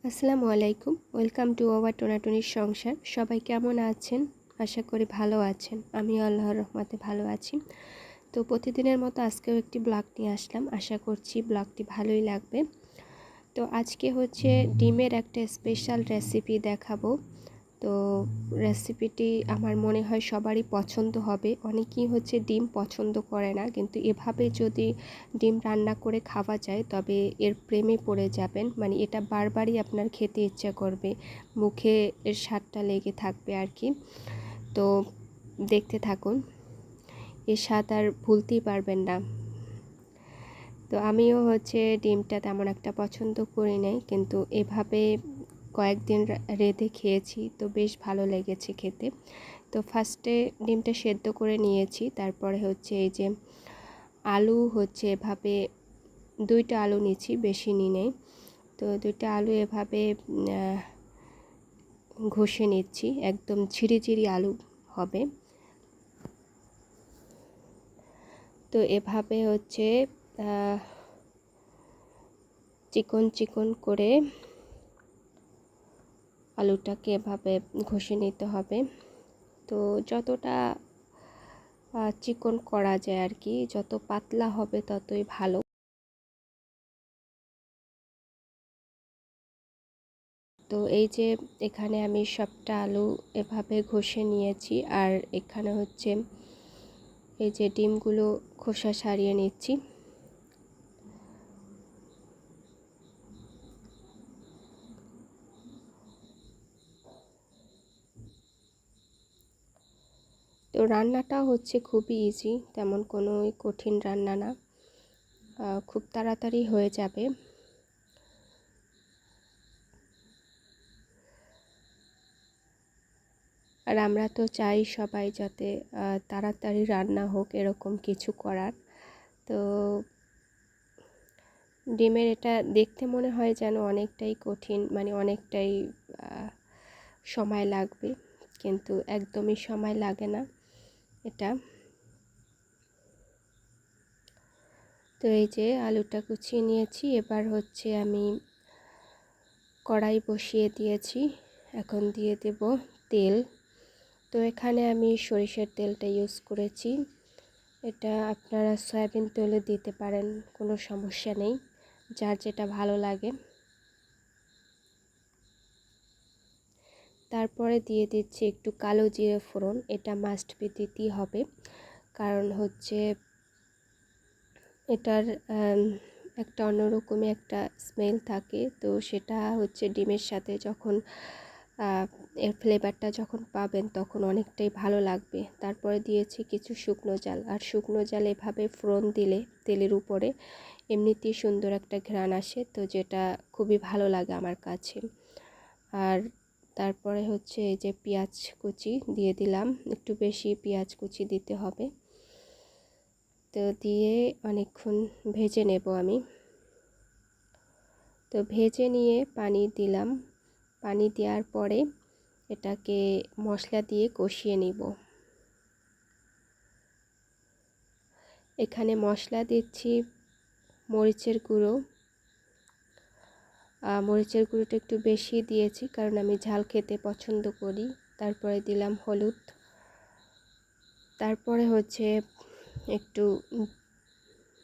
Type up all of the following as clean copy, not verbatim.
আসসালামু আলাইকুম। Welcome to our টোনাটুনির সংসার। সবাই কেমন আছেন? আশা করি ভালো আছেন। আমিও আল্লাহর রহমতে ভালো আছি। তো প্রতিদিনের মতো আজকেও একটি ব্লগ নিয়ে আসলাম। আশা করছি ব্লগটি ভালোই লাগবে। তো আজকে হচ্ছে ডিমের একটা স্পেশাল রেসিপি দেখাবো। তো রেসিপিটি আমার মনে হয় সবারই পছন্দ হবে। অনেকেই হচ্ছে ডিম পছন্দ করে না, কিন্তু এভাবে যদি ডিম রান্না করে খাওয়া যায় তবে এর প্রেমে পড়ে যাবেন। মানে এটা বারবারই আপনার খেতে ইচ্ছা করবে, মুখে এর স্বাদটা লেগে থাকবে আর কি। তো দেখতে থাকুন, এর স্বাদ আর ভুলতেই পারবেন না। তো আমিও হচ্ছে ডিমটা তেমন একটা পছন্দ করি নাই, কিন্তু এভাবে কয়েকদিন রেঁধে খেয়েছি, তো বেশ ভালো লেগেছে খেতে। তো ফার্স্টে ডিমটা সেদ্ধ করে নিয়েছি, তারপরে হচ্ছে এই যে আলু হচ্ছে এভাবে 2টা আলু নিয়েছি, বেশি নিই নেই। তো 2টা আলু এভাবে ঘষে নিচ্ছি, একদম ঝিরিঝিরি আলু হবে। তো এভাবে হচ্ছে চিকন চিকন করে আলুটাকে এভাবে ঘষে নিতে হবে। তো যতটা চিকন করা যায় আর কি, যত পাতলা হবে ততই ভালো। তো এই যে এখানে আমি সবটা আলু এভাবে ঘষে নিয়েছি, আর এখানে হচ্ছে এই যে ডিমগুলো খোসা ছাড়িয়ে নিচ্ছি। তো রান্নাটা হচ্ছে খুবই ইজি, তেমন কোনো কঠিন রান্না না, খুব তাড়াতাড়ি হয়ে যাবে। আর আমরা তো চাই সবাই যাতে তাড়াতাড়ি রান্না হোক, এরকম কিছু করার। তো ডিমের এটা দেখতে মনে হয় যেন অনেকটাই কঠিন, মানে অনেকটাই সময় লাগবে, কিন্তু একদমই সময় লাগে না এটা। তো এই যে আলুটা কুচিয়ে নিয়েছি, এবার হচ্ছে আমি কড়াই বসিয়ে দিয়েছি, এখন দিয়ে দেব তেল। তো এখানে আমি সরিষার তেলটা ইউজ করেছি, এটা আপনারা সয়াবিন তেলে দিতে পারেন, কোনো সমস্যা নেই, যার যেটা ভালো লাগে। তারপরে দিয়ে দিচ্ছি একটু কালো জিরে ফোড়ন, এটা মাস্ট বি দিতেই হবে, কারণ হচ্ছে এটার একটা অন্যরকমই একটা স্মেল থাকে। তো সেটা হচ্ছে ডিমের সাথে যখন এর ফ্লেভারটা যখন পাবেন তখন অনেকটাই ভালো লাগবে। তারপরে দিয়েছি কিছু শুকনো জাল, আর শুকনো জাল এভাবে ফোড়ন দিলে তেলের উপরে এমনিতেই সুন্দর একটা ঘ্রাণ আসে, তো যেটা খুবই ভালো লাগে আমার কাছে। আর তারপরে হচ্ছে এই যে পেঁয়াজ কুচি দিয়ে দিলাম, একটু বেশি পেঁয়াজ কুচি দিতে হবে। তো দিয়ে অনেকক্ষণ ভেজে নেব আমি। তো ভেজে নিয়ে পানি দিলাম, পানি দেওয়ার পরে এটাকে মশলা দিয়ে কষিয়ে নিব। এখানে মশলা দিচ্ছি মরিচের গুঁড়ো, মরিচের গুঁড়োটা একটু বেশি দিয়েছি কারণ আমি ঝাল খেতে পছন্দ করি। তারপরে দিলাম হলুদ, তারপরে হচ্ছে একটু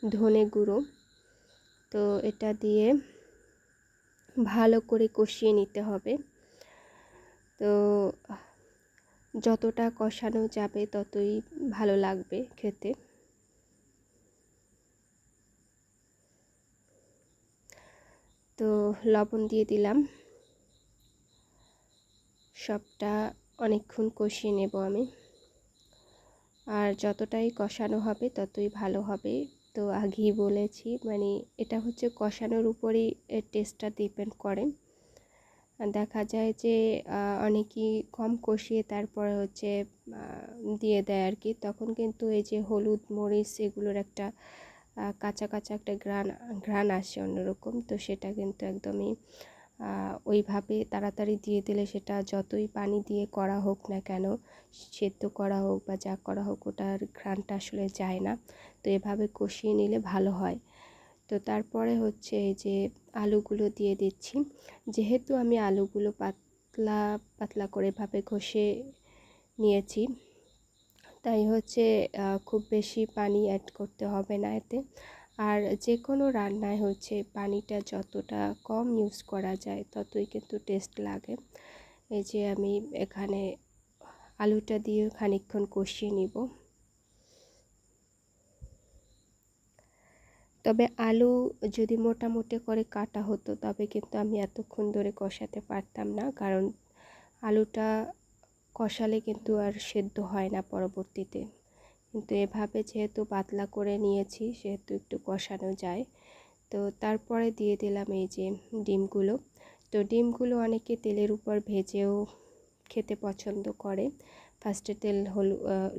ধনে গুঁড়ো। তো এটা দিয়ে ভালো করে কষিয়ে নিতে হবে। তো যতটা কষানো যাবে ততই ভালো লাগবে খেতে। তো লবণ দিয়ে দিলাম, সবটা অনেকক্ষণ কষিয়ে নেব আমি। আর যতটাই কষানো হবে ততই ভালো হবে। তো আগেই বলেছি, মানে এটা হচ্ছে কষানোর উপরই এর টেস্টটা ডিপেন্ড করে। দেখা যায় যে অনেকেই কম কষিয়ে তারপরে হচ্ছে দিয়ে দেয় আর কি, তখন কিন্তু এই যে হলুদ মরিচ এগুলোর একটা কাঁচা কাঁচা একটা ঘ্রাণ আসে অন্যরকম। তো সেটা কিন্তু একদমই ওইভাবে তাড়াতাড়ি দিয়ে দিলে সেটা যতই পানি দিয়ে করা হোক না কেন, সেদ্ধ করা হোক বা যা করা হোক, ওটার ঘ্রাণটা আসলে যায় না। তো এভাবে কষিয়ে নিলে ভালো হয়। তো তারপরে হচ্ছে এই যে আলুগুলো দিয়ে দিচ্ছি। যেহেতু আমি আলুগুলো পাতলা পাতলা করে এভাবে ঘষে নিয়েছি, তাই হচ্ছে খুব বেশি পানি অ্যাড করতে হবে না এতে। আর যে কোনো রান্নায় হচ্ছে পানিটা যতটা কম ইউজ করা যায় ততই কিন্তু টেস্ট লাগে। এই যে আমি এখানে আলুটা দিয়ে খানিকক্ষণ কষিয়ে নিব। তবে আলু যদি মোটামুটি করে কাটা হতো তবে কিন্তু আমি এতক্ষণ ধরে কষাতে পারতাম না, কারণ আলুটা কষালে কিন্তু আর সেদ্ধ হয় না পরবর্তীতে। কিন্তু এভাবে যেহেতু পাতলা করে নিয়েছি সেহেতু একটু কষানো যায়। তো তারপরে দিয়ে দিলাম এই যে ডিমগুলো। তো ডিমগুলো অনেকে তেলের উপর ভেজেও খেতে পছন্দ করে। ফার্স্টে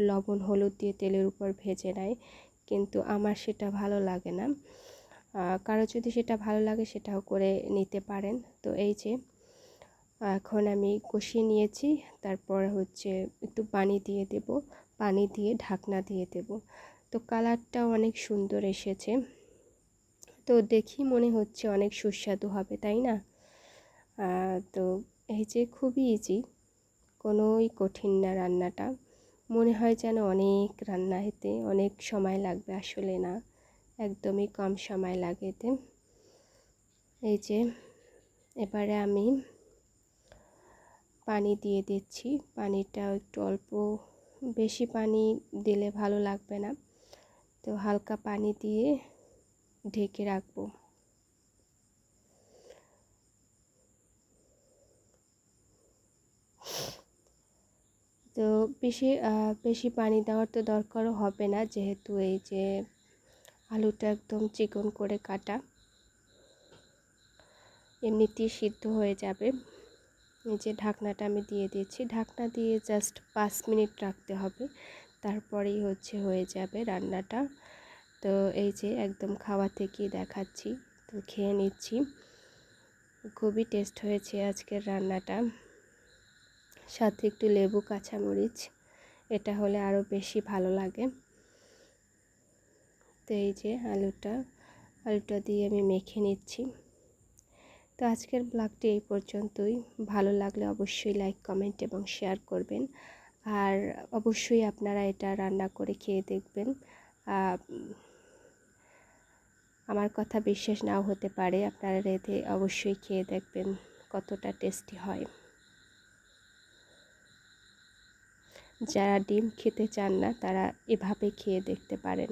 লবণ হলুদ দিয়ে তেলের উপর ভেজে নেয়, কিন্তু আমার সেটা ভালো লাগে না। কারো যদি সেটা ভালো লাগে সেটাও করে নিতে পারেন। তো এই যে এখন আমি কষিয়ে নিয়েছি, তারপর হচ্ছে একটু পানি দিয়ে দেব, পানি দিয়ে ঢাকনা দিয়ে দেব। তো কালারটাও অনেক সুন্দর এসেছে, তো দেখি মনে হচ্ছে অনেক সুস্বাদু হবে, তাই না? তো এই যে খুবই ইজি, কোনোই কঠিন না রান্নাটা। মনে হয় যেন অনেক রান্না এতে অনেক সময় লাগবে, আসলে না, একদমই কম সময় লাগে এতে। এই যে এবারে আমি পানি দিয়ে দিচ্ছি। পানিটাও একটু অল্প, বেশি পানি দিলে ভালো লাগবে না, তো হালকা পানি দিয়ে ঢেকে রাখবো। তো বেশি পানি দেওয়ার তো দরকারও হবে না, যেহেতু এই যে আলুটা একদম চিকন করে কাটা, এমনিতেই সিদ্ধ হয়ে যাবে। এই যে ঢাকনাটা আমি দিয়ে দিচ্ছি, ঢাকনা দিয়ে জাস্ট 5 মিনিট রাখতে হবে, তারপরেই হচ্ছে হয়ে যাবে রান্নাটা। তো এই যে একদম খাওয়া থেকেই দেখাচ্ছি, তো খেয়ে নিচ্ছি। খুবই টেস্ট হয়েছে আজকের রান্নাটা, সাথে একটু লেবু কাঁচামরিচ এটা হলে আরও বেশি ভালো লাগে। তো এই যে আলুটা দিয়ে আমি মেখে নিচ্ছি। তো আজকের ব্লগটি এই পর্যন্তই। ভালো লাগলে অবশ্যই লাইক, কমেন্ট এবং শেয়ার করবেন। আর অবশ্যই আপনারা এটা রান্না করে খেয়ে দেখবেন। আমার কথা বিশ্বাস নাও হতে পারে, আপনারা এতে অবশ্যই খেয়ে দেখবেন কতটা টেস্টি হয়। যারা ডিম খেতে চান না তারা এভাবে খেয়ে দেখতে পারেন।